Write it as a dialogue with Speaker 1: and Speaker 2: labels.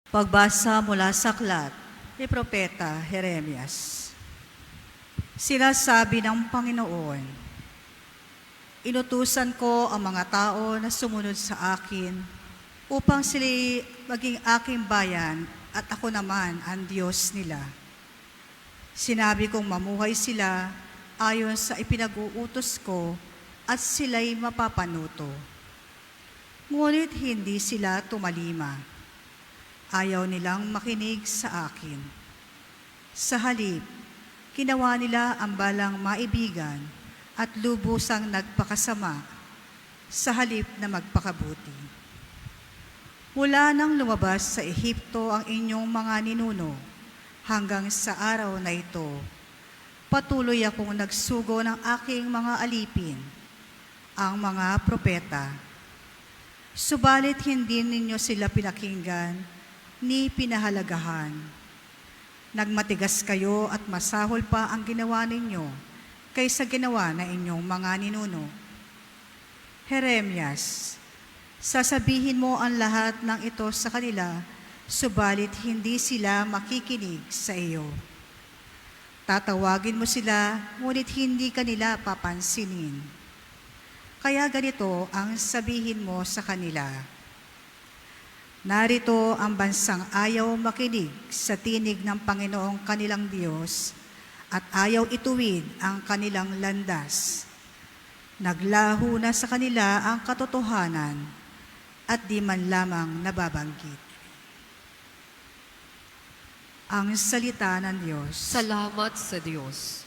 Speaker 1: Pagbasa mula sa aklat ni Propeta Jeremias. Sinasabi ng Panginoon, inutusan ko ang mga tao na sumunod sa akin upang sila maging aking bayan at ako naman ang Diyos nila. Sinabi kong mamuhay sila ayon sa ipinag-uutos ko at sila'y mapapanuto. Ngunit hindi sila tumalima. Ayaw nilang makinig sa akin. Sa halip, ginawa nila ang balang maibigan at lubusang nagpakasama sa halip na magpakabuti. Mula nang lumabas sa Ehipto ang inyong mga ninuno hanggang sa araw na ito, patuloy akong nagsugo ng aking mga alipin, ang mga propeta. Subalit hindi ninyo sila pinakinggan ni pinahalagahan. Nagmatigas kayo at masahol pa ang ginawa ninyo kaysa ginawa na inyong mga ninuno. Jeremias, sasabihin mo ang lahat ng ito sa kanila, subalit hindi sila makikinig sa iyo. Tatawagin mo sila, ngunit hindi kanila papansinin. Kaya ganito ang sabihin mo sa kanila, narito ang bansang ayaw makinig sa tinig ng Panginoong kanilang Diyos at ayaw ituwid ang kanilang landas. Naglaho na sa kanila ang katotohanan at di man lamang nababanggit. Ang salita ng Diyos.
Speaker 2: Salamat sa Diyos.